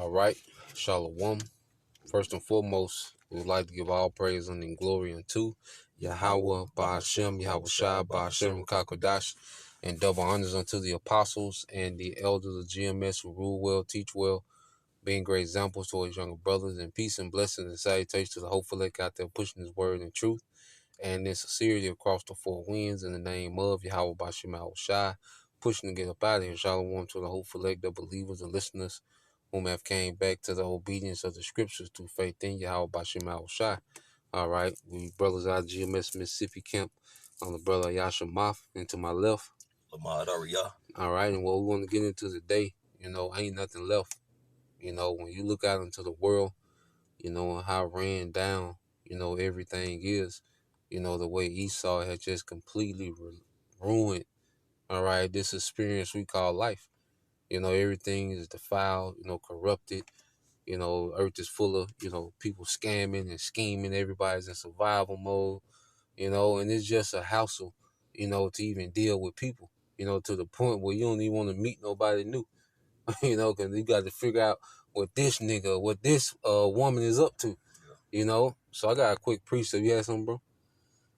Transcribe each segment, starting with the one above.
All right, Shalom. First and foremost, we would like to give all praise and glory unto Yahweh, Ba'ashem, Yahweh Shai, Ba'ashem, Kakodash, and double honors unto the apostles and the elders of GMS who rule well, teach well, being great examples to his younger brothers, and peace and blessings and salutations to the hopeful elect out there pushing his word and truth and in sincerity across the four winds in the name of Yahweh Ba'ashem, Yahweh Shai, pushing to get up out of here. Shalom to the hopeful elect, the believers and listeners whom have came back to the obedience of the scriptures through faith in Yahweh Ba'ashem Yahweh Shai. All right, we brothers out of GMS Mississippi camp. I'm the brother Yasha Moth, and to my left, Lamad Ariyah. all right, and what we want to get into today, ain't nothing left. When you look out into the world, and how ran down, everything is, the way Esau had just completely ruined, all right, this experience we call life. Everything is defiled, corrupted. Earth is full of, people scamming and scheming. Everybody's in survival mode, and it's just a hassle, to even deal with people, to the point where you don't even want to meet nobody new, because you got to figure out what this nigga, what this woman is up to, So I got a quick precept. You had something, bro?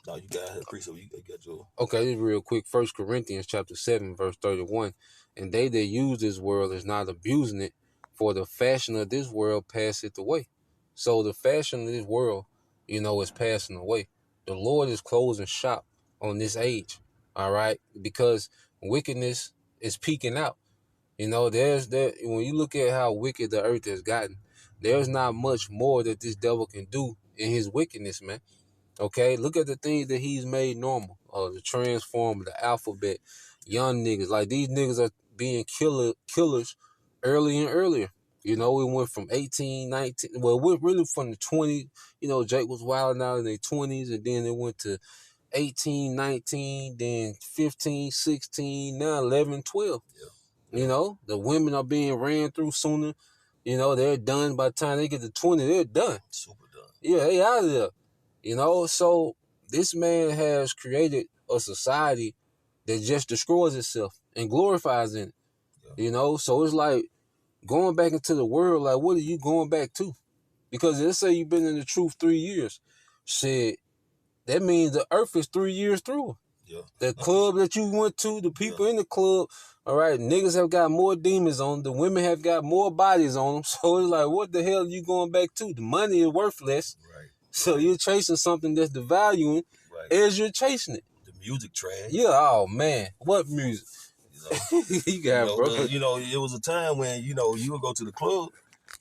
No, you got a precept. You got your... Okay, this is real quick. 1 Corinthians chapter 7, verse 31. And they that use this world is not abusing it, for the fashion of this world passeth away. So the fashion of this world, is passing away. The Lord is closing shop on this age, all right? Because wickedness is peaking out. When you look at how wicked the earth has gotten, there's not much more that this devil can do in his wickedness, man. Okay, look at the things that he's made normal. The transform, the alphabet, young niggas. Like, these niggas are being killers earlier and earlier. We went from 18, 19. Well, we're really from the 20s. Jake was wilding out in their 20s, and then it went to 18, 19, then 15, 16, now 11, 12. Yeah. The women are being ran through sooner. They're done by the time they get to 20, they're done. Super done. Yeah, they out of there. So this man has created a society that just destroys itself and glorifies in it. Yeah. So it's like going back into the world, like, what are you going back to? Because let's say you've been in the truth 3 years. Shit, that means the earth is 3 years through. Yeah. The club that you went to, the people in the club, all right, niggas have got more demons on them. The women have got more bodies on them. So it's like, what the hell are you going back to? The money is worthless. Right. So you're chasing something that's devaluing as you're chasing it. The music trash. Yeah, oh man. What music? You got, bro. It was a time when, you would go to the club,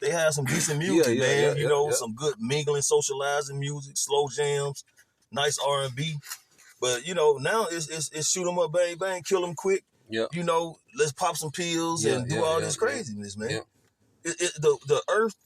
they had some decent music, man. Some good mingling, socializing music, slow jams, nice R&B. But, now it's shoot 'em up, bang, bang, kill 'em quick. Yeah. Let's pop some pills and do all this craziness, man. Yeah. The earth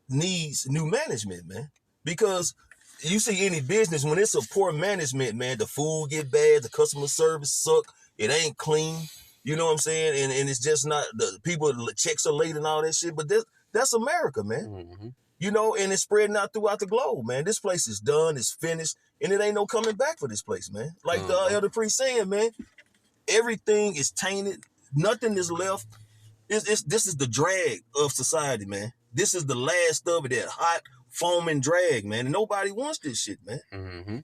needs new management, man. Because you see any business, when it's a poor management, man, the food get bad, the customer service suck, it ain't clean. You know what I'm saying? And it's just not, the people, checks are late and all that shit. But that's America, man. Mm-hmm. And it's spreading out throughout the globe, man. This place is done, it's finished, and it ain't no coming back for this place, man. Like the Elder Priest saying, man, everything is tainted. Nothing is left. This is the drag of society, man. This is the last of it, that hot, foaming drag, man. And nobody wants this shit, man. Mm-hmm.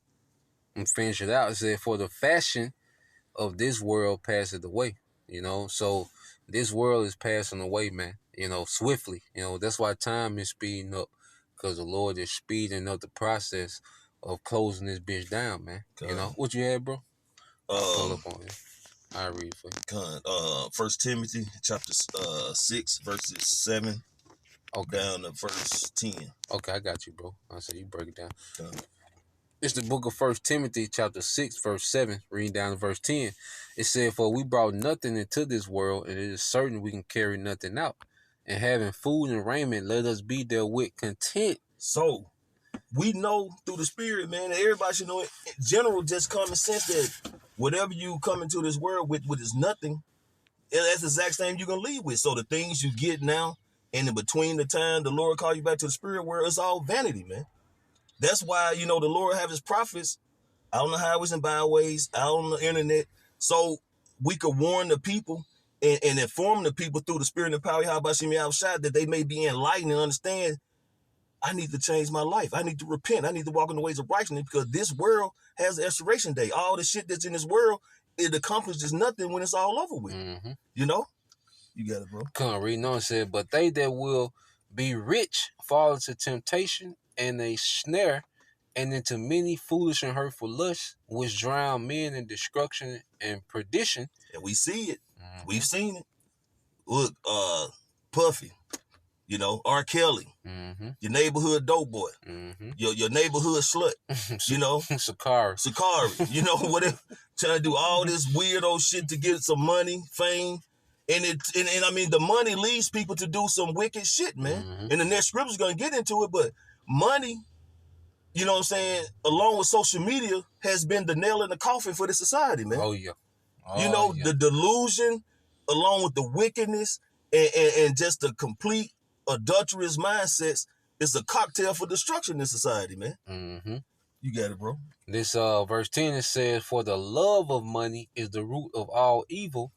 And finish it out. It said, for the fashion of this world passeth away. So this world is passing away, man. Swiftly. That's why time is speeding up, because the Lord is speeding up the process of closing this bitch down, man. What you had, bro? I'll pull up on you. I'll read it for you. 1 Timothy chapter 6, verses 7 down to verse 10. Okay, I got you, bro. I said you break it down. It's the book of 1 Timothy chapter 6, verse 7, reading down to verse 10. It said, for we brought nothing into this world, and it is certain we can carry nothing out. And having food and raiment, let us be therewith content. So, we know through the Spirit, man, and everybody should know it. In general, just common sense that whatever you come into this world with is nothing, that's the exact same you're going to leave with. So the things you get now, and in between the time the Lord call you back to the spirit world, it's all vanity, man. That's why, the Lord have his prophets out on the highways and byways, out on the internet, so we could warn the people and inform the people through the spirit and power how about me outside that they may be enlightened and understand I need to change my life. I need to repent. I need to walk in the ways of righteousness because this world has an expiration date. All the shit that's in this world, it accomplishes nothing when it's all over with. You know? You got it, bro. Come reading on, said, but they that will be rich fall into temptation and a snare, and into many foolish and hurtful lusts, which drown men in destruction and perdition. And we see it. We've seen it. Look, Puffy, you know, R. Kelly, your neighborhood dope boy, your neighborhood slut, you know, Sakari, you know, whatever, trying to do all this weirdo shit to get some money, fame. And I mean, the money leads people to do some wicked shit, man. And the next scripture's going to get into it, but money, you know what I'm saying, along with social media, has been the nail in the coffin for the society, man. Oh, yeah. You know, the delusion, along with the wickedness, and just the complete adulterous mindsets, is a cocktail for destruction in society, man. You got it, bro. This verse 10, it says, for the love of money is the root of all evil.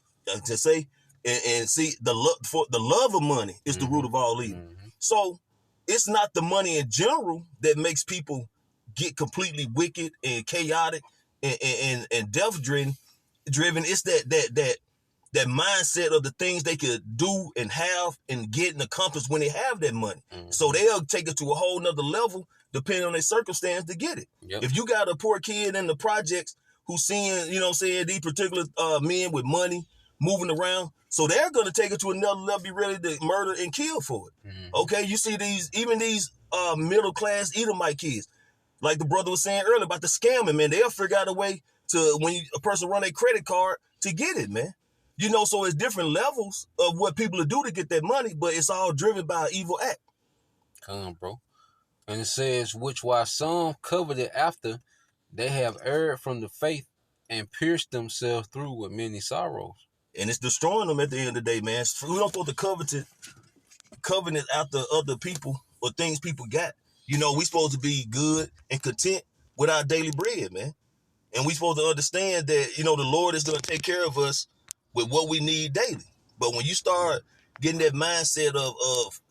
To say, and see, the love of money is the root of all evil. So it's not the money in general that makes people get completely wicked and chaotic and death-driven. It's that mindset of the things they could do and have and get and accomplish when they have that money. So they'll take it to a whole nother level depending on their circumstance to get it. If you got a poor kid in the projects who's seeing, you know what I'm saying, these particular men with money moving around, so they're going to take it to another level, be ready to murder and kill for it. Okay, you see these middle-class Edomite kids, like the brother was saying earlier about the scamming, man. They'll figure out a way to, when a person run a credit card, to get it, man. You know, so it's different levels of what people do to get that money, but it's all driven by an evil act. Come on, bro. And it says, which while some coveted after, they have erred from the faith and pierced themselves through with many sorrows. And it's destroying them at the end of the day, man. We don't supposed to covenant after other people or things people got. You know, we supposed to be good and content with our daily bread, man. And we supposed to understand that, you know, the Lord is going to take care of us with what we need daily. But when you start getting that mindset of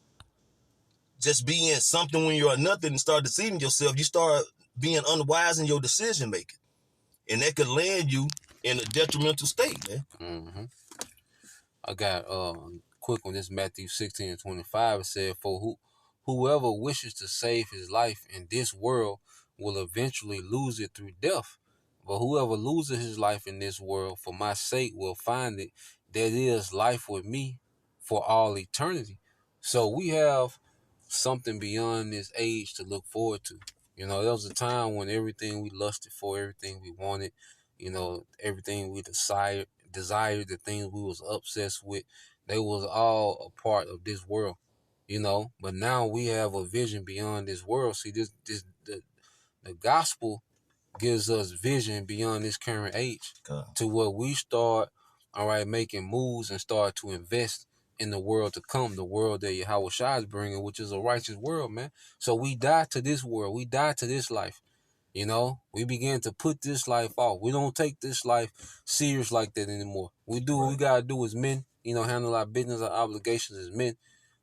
just being something when you're nothing and start deceiving yourself, you start being unwise in your decision making. And that could land you in a detrimental state, man. I got quick one. This Matthew 16:25. It said, for whoever wishes to save his life in this world will eventually lose it through death. But whoever loses his life in this world for my sake will find it. That is life with me for all eternity. So we have something beyond this age to look forward to. You know, there was a time when everything we lusted for, everything we wanted, you know, everything we desired, the things we was obsessed with, they was all a part of this world, you know. But now we have a vision beyond this world. See, the gospel gives us vision beyond this current age to where we start, all right, making moves and start to invest in the world to come, the world that Yahweh Shai is bringing, which is a righteous world, man. So we die to this world. We die to this life. You know, we begin to put this life off. We don't take this life serious like that anymore. We do what we got to do as men, you know, handle our business, our obligations as men,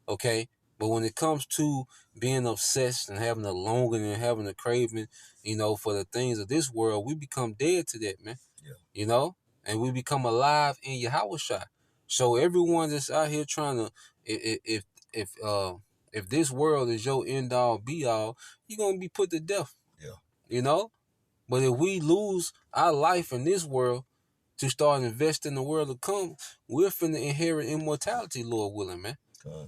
okay? But when it comes to being obsessed and having a longing and having a craving, you know, for the things of this world, we become dead to that, man. You know, and we become alive in Yahweh Shai. So everyone that's out here trying to, if this world is your end all be all, you're gonna be put to death. You know, but if we lose our life in this world to start investing in the world to come, we're finna inherit immortality, Lord willing, man.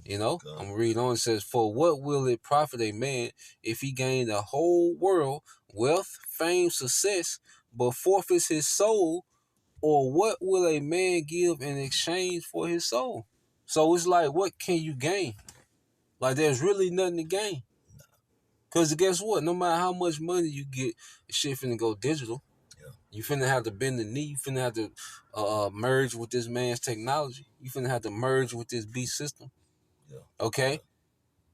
You know, I'm gonna read on. It says, for what will it profit a man if he gain the whole world, wealth, fame, success, but forfeits his soul? Or what will a man give in exchange for his soul? So it's like, what can you gain? Like, there's really nothing to gain. Because guess what? No matter how much money you get, shit finna go digital. You finna have to bend the knee. You finna have to merge with this man's technology. You finna have to merge with this beast system. Okay?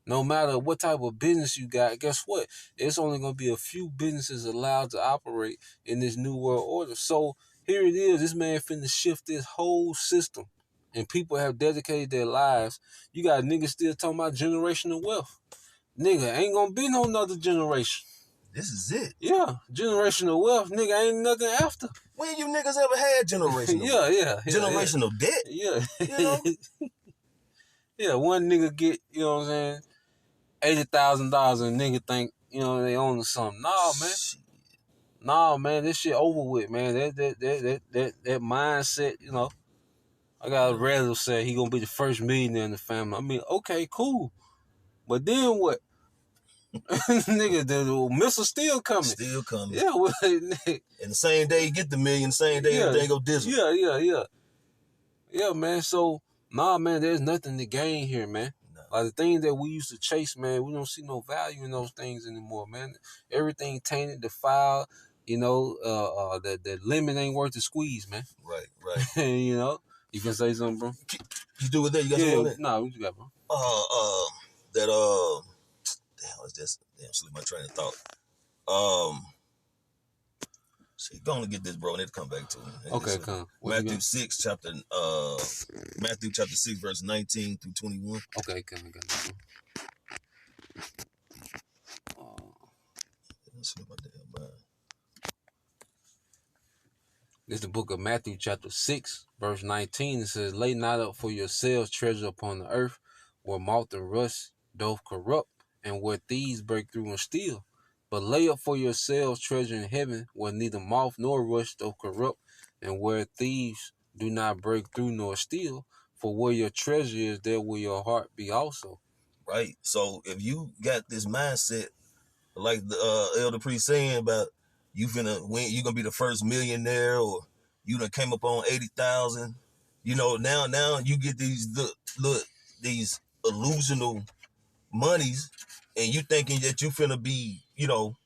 No matter what type of business you got, guess what? It's only going to be a few businesses allowed to operate in this new world order. So here it is. This man finna shift this whole system. and people have dedicated their lives. You got niggas still talking about generational wealth. Nigga, ain't gonna be no another generation. This is it. Yeah, generational wealth, nigga, ain't nothing after. When you niggas ever had generational generational debt? Yeah. You know? Yeah, one nigga get, you know what I'm saying, $80,000 and nigga think, you know, they own something. Nah, man. Nah, man, this shit over with, man. That mindset, you know. I got a relative say he gonna be the first millionaire in the family. I mean, okay, cool. But then what? Nigga, the missile still coming. Still coming. Yeah, well, and the same day you get the million, the same day everything go digital. Yeah. Yeah, man. So, nah, man, there's nothing to gain here, man. No. Like the things that we used to chase, man, we don't see no value in those things anymore, man. Everything tainted, defiled, you know, the lemon ain't worth the squeeze, man. Right. You know? You can say something, bro? You do with that? You got something on that? Nah, what you got, bro? Slip my train of thought. See, gonna get this, bro, and it'll come back to me. Okay, come. Matthew chapter 6, verse 19 through 21. Okay, come. Slip my damn mind. This is the book of Matthew chapter 6, verse 19. It says, "Lay not up for yourselves treasure upon the earth, where moth and rust doth corrupt, and where thieves break through and steal. But lay up for yourselves treasure in heaven, where neither moth nor rust doth corrupt, and where thieves do not break through nor steal. For where your treasure is, there will your heart be also." Right. So if you got this mindset, like the elder priest saying about you finna win, you gonna be the first millionaire, or you done came up on 80,000. You know, now you get these these illusional monies, and you thinking that you finna be, you know,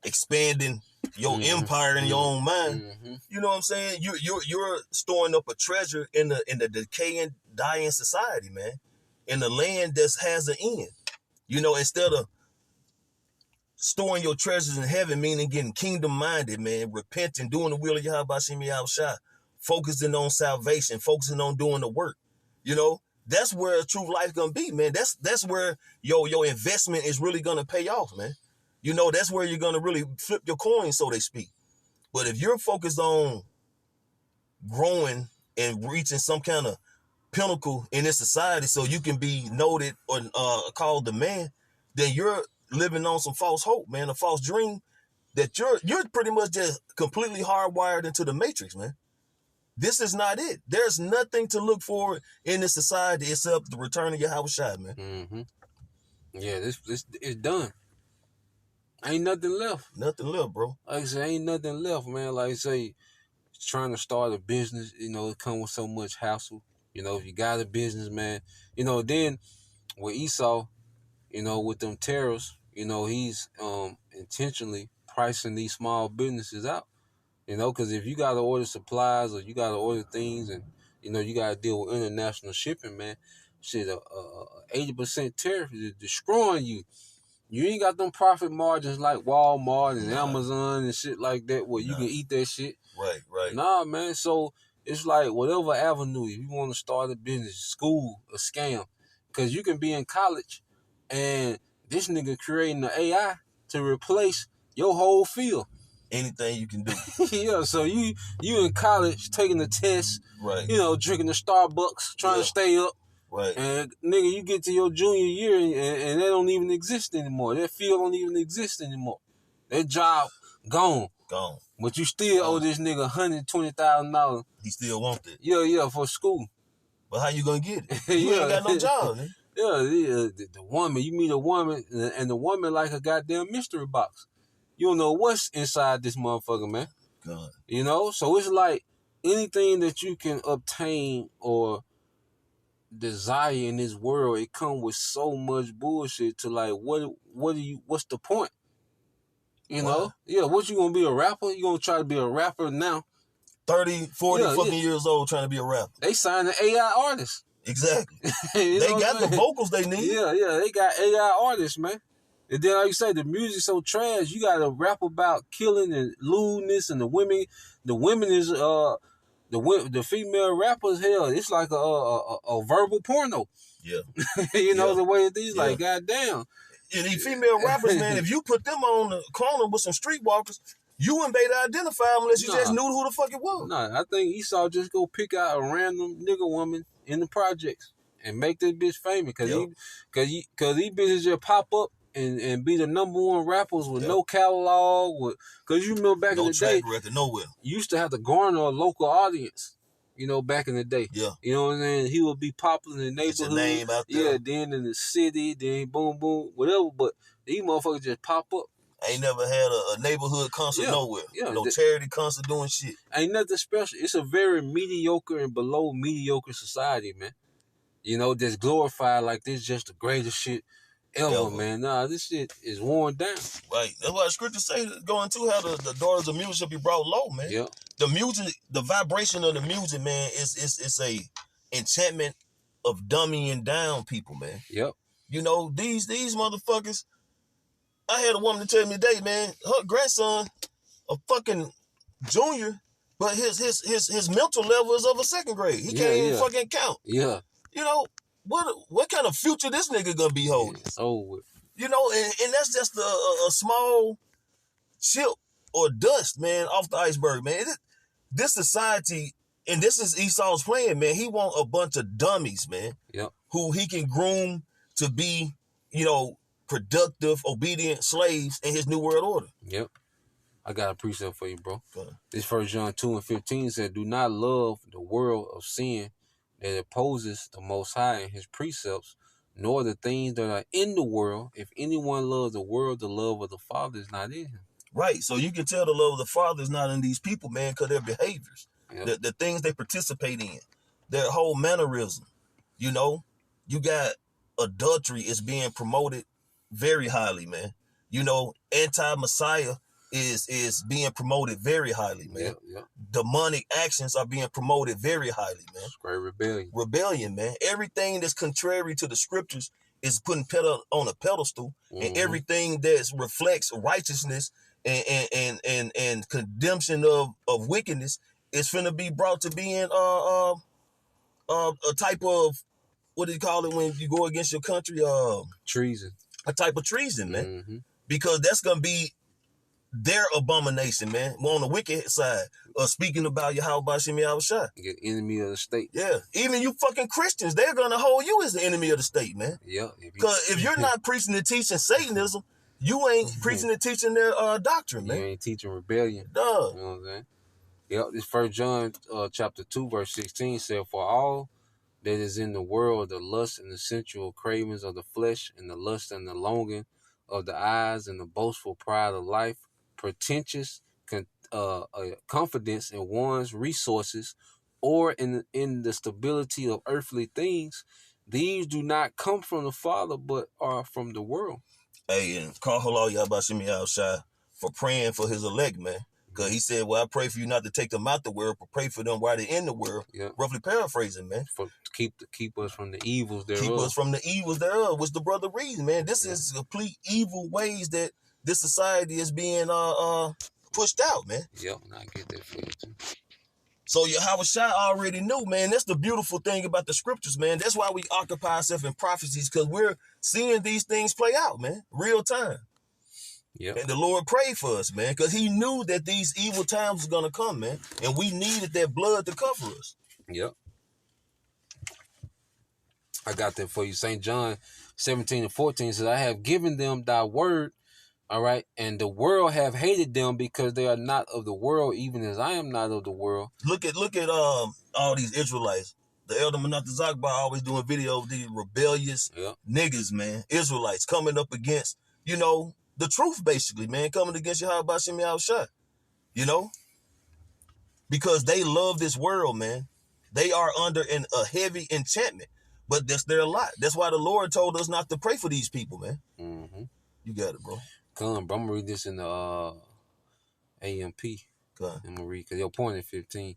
expanding your empire in your own mind. You know what I'm saying? You're storing up a treasure in the decaying, dying society, man. In the land that has an end. You know, instead of storing your treasures in heaven, meaning getting kingdom minded, man, repenting, doing the will of Yahweh Shem Yahushua, focusing on salvation, focusing on doing the work. You know, that's where true life gonna be, man. That's where your investment is really gonna pay off, man. You know, that's where you're gonna really flip your coin, so to speak. But if you're focused on growing and reaching some kind of pinnacle in this society so you can be noted or called the man, then you're living on some false hope, man, a false dream that you're pretty much just completely hardwired into the matrix, man. This is not it. There's nothing to look for in this society except the return of Yahushua, man. Yeah, this it's done. Ain't nothing left. Nothing left, bro. Like I say, ain't nothing left, man. Like I say, trying to start a business, you know, it comes with so much hassle. You know, if you got a business, man, you know, then with Esau, you know, with them tariffs, you know, he's intentionally pricing these small businesses out. You know, because if you got to order supplies or you got to order things and, you know, you got to deal with international shipping, man, shit, 80% tariff is destroying you. You ain't got them profit margins like Walmart and Amazon and shit like that where you can eat that shit. Right. Nah, man. So it's like whatever avenue, if you want to start a business, school, a scam, because you can be in college and this nigga creating the AI to replace your whole field. Anything you can do. Yeah, so you in college taking the test, right? You know, drinking the Starbucks, trying to stay up, right? And nigga, you get to your junior year and that don't even exist anymore. That field don't even exist anymore. That job gone. But you still owe this nigga $120,000. He still want it. Yeah, for school. But how you gonna get it? You ain't got no job, man. The woman, you meet a woman and the woman like a goddamn mystery box. You don't know what's inside this motherfucker, man. God. You know? So it's like anything that you can obtain or desire in this world, it comes with so much bullshit to like, what's the point? You know? Yeah, what you gonna be a rapper? You gonna try to be a rapper now? 30, 40 years old trying to be a rapper. They signed an AI artist. Exactly. They got the vocals they need. Yeah, they got AI artists, man. And then, like you say, the music so trash. You got to rap about killing and lewdness, and the women is The female rappers, hell, it's like a verbal porno. Yeah. You know the way it is, Yeah. like goddamn. And these female rappers, man, if you put them on the corner with some streetwalkers, you wouldn't be able to identify them unless you just knew who the fuck it was. Nah, I think Esau just go pick out a random nigga woman in the projects and make this bitch famous, cause these bitches just pop up and be the number one rappers with no catalog, cause you remember back in the day, record nowhere. You used to have to garner a local audience. You know, back in the day. Yeah. You know what I'm saying? He would be popular in the neighborhood. Get your name out there. Yeah, then in the city, then boom, boom, whatever. But these motherfuckers just pop up. Ain't never had a neighborhood concert nowhere. Yeah. No charity concert doing shit. Ain't nothing special. It's a very mediocre and below mediocre society, man. You know, just glorified like this just the greatest shit ever, man. Nah, this shit is worn down. Right. That's why the scriptures say going to how the daughters of music should be brought low, man. Yeah. The music, the vibration of the music, man, is a enchantment of dummying down people, man. Yep. You know, these motherfuckers. I had a woman tell me today, man, her grandson, a fucking junior, but his mental level is of a second grade. He can't even fucking count. Yeah. You know, what kind of future this nigga gonna be holding? It's over with. You know, and that's just a small chip or dust, man, off the iceberg, man. This society, and this is Esau's plan, man. He want a bunch of dummies, man. Yep. Who he can groom to be, you know, productive, obedient slaves in his new world order. Yep. I got a precept for you, bro. This 1 John 2:15 said, "Do not love the world of sin that opposes the Most High and his precepts, nor the things that are in the world. If anyone loves the world, the love of the Father is not in him." Right. So you can tell the love of the Father is not in these people, man, because their behaviors, Yep. the things they participate in, their whole mannerism. You know, you got adultery is being promoted very highly, man. You know, anti-Messiah is being promoted very highly, man. Yep. Demonic actions are being promoted very highly, man. Great rebellion. Rebellion, man. Everything that's contrary to the scriptures is putting on a pedestal, and everything that reflects righteousness and condemnation of wickedness is finna be brought to being a type of, what do you call it when you go against your country? Treason. A type of treason, man. Because that's gonna be their abomination, man. On the wicked side, speaking about Yahweh Shem Yahushua. Get enemy of the state. Yeah, even you fucking Christians, they're gonna hold you as the enemy of the state, man. Yeah. Because if you're not preaching and teaching Satanism, you ain't preaching and teaching their doctrine, man. You ain't teaching rebellion. Duh. You know what I'm saying? Yep. This 1 John chapter 2 verse 16 said, "For all that is in the world, the lust and the sensual cravings of the flesh, and the lust and the longing of the eyes, and the boastful pride of life, pretentious confidence in one's resources, or in the stability of earthly things, these do not come from the Father, but are from the world." Hey, and call Halal Yahweh Shem Yahushua for praying for his elect, man. Because he said, well, I pray for you not to take them out the world, but pray for them while they're in the world. Yeah. Roughly paraphrasing, man. To keep us from the evils thereof. Keep us from the evils thereof, which the brother reads, man. This is complete evil ways that this society is being pushed out, man. Yep, and I get that for you too. So Yahushua already knew, man. That's the beautiful thing about the scriptures, man. That's why we occupy ourselves in prophecies, because we're seeing these things play out, man. Real time. Yep. And the Lord prayed for us, man, because he knew that these evil times was going to come, man. And we needed that blood to cover us. Yep. I got that for you. St. John 17:14 says, "I have given them thy word," all right, "and the world have hated them because they are not of the world, even as I am not of the world." Look at all these Israelites. The Elder Manasseh Zakbar always doing videos of these rebellious niggas, man. Israelites coming up against, you know, the truth, basically, man, coming against Yahweh Shem Yahushua, you know? Because they love this world, man. They are under a heavy enchantment, but that's their lot. That's why the Lord told us not to pray for these people, man. You got it, bro. Come, bro. I'm going to read this in the AMP. I'm going to read, because your point is 15.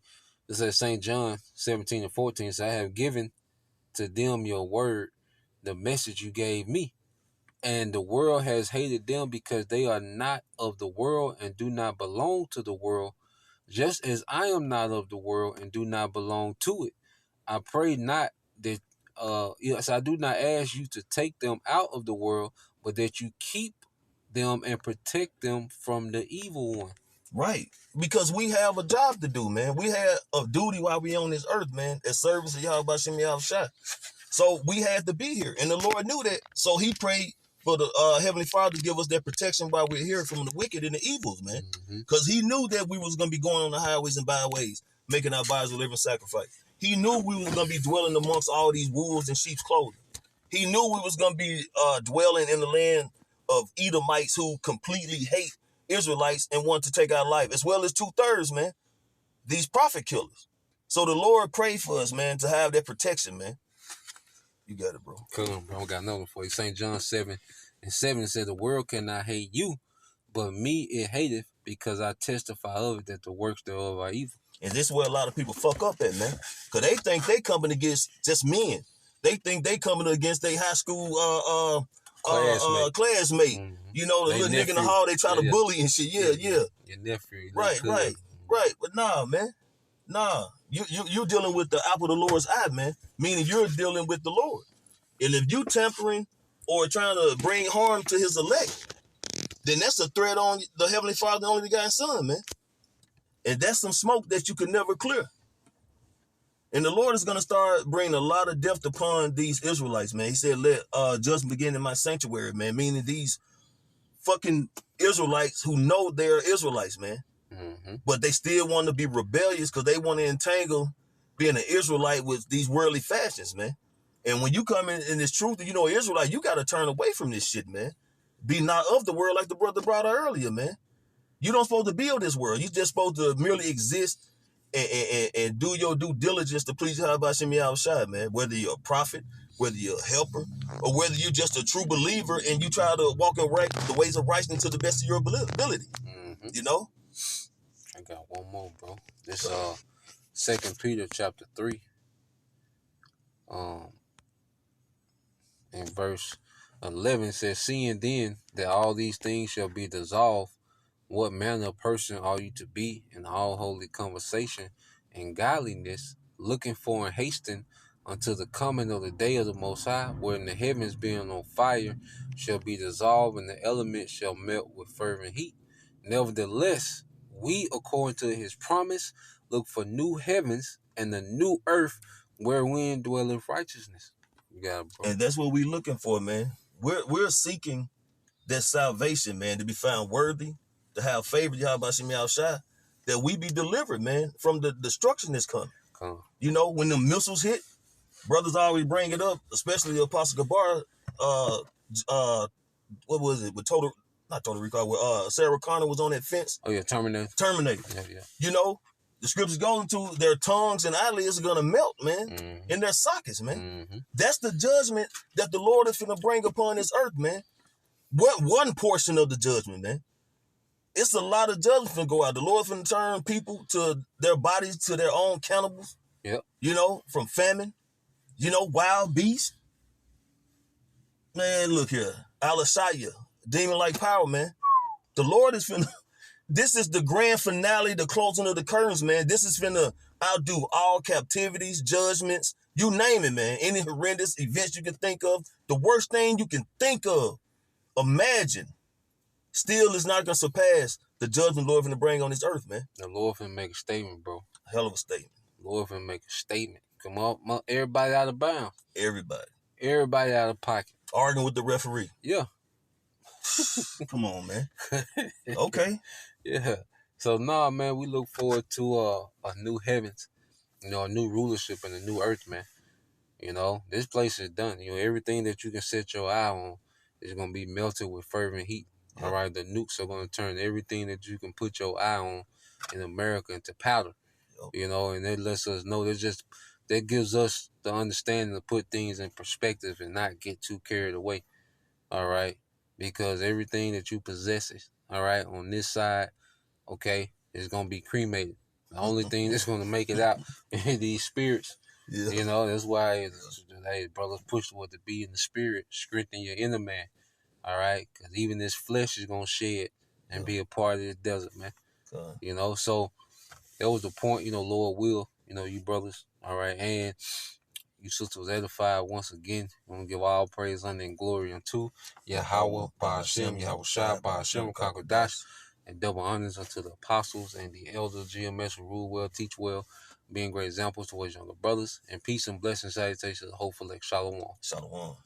It says, St. John 17:14 says, "I have given to them your word, the message you gave me. And the world has hated them because they are not of the world and do not belong to the world, just as I am not of the world and do not belong to it. I pray not that yes, I do not ask you to take them out of the world, but that you keep them and protect them from the evil one. Right. Because we have a job to do, man. We have a duty while we on this earth, man, as service of Yahweh Shem Yahushua. So we had to be here. And the Lord knew that. So he prayed for the Heavenly Father to give us that protection while we're here from the wicked and the evils, man. Because he knew that we was going to be going on the highways and byways, making our bodies a living sacrifice. He knew we was going to be dwelling amongst all these wolves in sheep's clothing. He knew we was going to be dwelling in the land of Edomites who completely hate Israelites and want to take our life, as well as 2/3, man, these prophet killers. So the Lord prayed for us, man, to have that protection, man. You got it, bro. Come, bro. I got another one for you. St. John 7:7 said, the world cannot hate you, but me it hateth, because I testify of it that the works thereof are evil. And this is where a lot of people fuck up at, man. Because they think they coming against just men. They think they coming against their high school classmate. Mm-hmm. You know, the little nigga in the hall they try to bully and shit. Yeah. Your nephew. Right. But nah, man. Nah. You dealing with the apple of the Lord's eye, man. Meaning you're dealing with the Lord. And if you tampering or trying to bring harm to his elect, then that's a threat on the Heavenly Father, the only begotten Son, man. And that's some smoke that you could never clear. And the Lord is going to start bringing a lot of death upon these Israelites, man. He said, let judgment begin in my sanctuary, man. Meaning these fucking Israelites who know they're Israelites, man. Mm-hmm. But they still want to be rebellious because they want to entangle being an Israelite with these worldly fashions, man. And when you come in this truth, you know, Israelite, you got to turn away from this shit, man. Be not of the world like the brother brought out earlier, man. You don't supposed to build this world. You just supposed to merely exist and do your due diligence to please Yahweh Shem Yahushua, man. Whether you're a prophet, whether you're a helper, or whether you're just a true believer and you try to walk in the ways of righteousness to the best of your ability. Mm-hmm. You know? I got one more, bro. This 2 Peter chapter 3. In verse 11 says, seeing then that all these things shall be dissolved, what manner of person are you to be in all holy conversation and godliness, looking for and hastening until the coming of the day of the Most High, wherein the heavens being on fire shall be dissolved, and the elements shall melt with fervent heat. Nevertheless, we, according to his promise, look for new heavens and the new earth wherein dwelleth righteousness. You got it, bro. And that's what we're looking for, man. We're seeking that salvation, man, to be found worthy, to have favor, Yahweh Shem Yahushua, that we be delivered, man, from the destruction that's coming. You know, when the missiles hit, brothers always bring it up, especially the Apostle Gabar, what was it, with not Total Recall, with Sarah Connor was on that fence. Oh, yeah, Terminator. Yeah. You know, the scriptures go into their tongues and eyelids are going to melt, man, in their sockets, man. Mm-hmm. That's the judgment that the Lord is going to bring upon this earth, man. What one portion of the judgment, man? It's a lot of judgment going to go out. The Lord's going to turn people to their bodies, to their own cannibals. Yep. You know, from famine. You know, wild beasts. Man, look here. Alashaya, demon-like power, man. The Lord is finna... This is the grand finale, the closing of the curtains, man. This is finna outdo all captivities, judgments, you name it, man. Any horrendous events you can think of, the worst thing you can think of, imagine, still is not gonna surpass the judgment the Lord finna bring on this earth, man. The Lord finna make a statement, bro. Hell of a statement. The Lord finna make a statement. Come on, everybody out of bounds. Everybody out of pocket. Arguing with the referee. Yeah. Come on, man. Okay. Yeah. So nah, man, we look forward to a new heavens, you know, a new rulership and a new earth, man. You know, this place is done. You know, everything that you can set your eye on is gonna be melted with fervent heat. Yeah. All right, the nukes are gonna turn everything that you can put your eye on in America into powder. Yep. You know, and that lets us know that gives us the understanding to put things in perspective and not get too carried away. All right. Because everything that you possess, all right, on this side, okay, is going to be cremated. The only thing that's going to make it out in these spirits, yeah. You know, that's why, hey, brothers push what to be in the spirit, strengthen your inner man, all right? Because even this flesh is going to shed and be a part of the desert, man. You know, so that was the point. Lord will, you brothers, all right, and you sisters was edified once again. I want to give all praise, honor, and glory unto Yahweh, Ba'ashem, Yahweh Shai, Ba'ashem, Kakadash, and double honors unto the apostles and the elders, GMS, who rule well, teach well, being great examples towards younger brothers, and peace and blessings, salutations, hopefully, shalom. Shalom.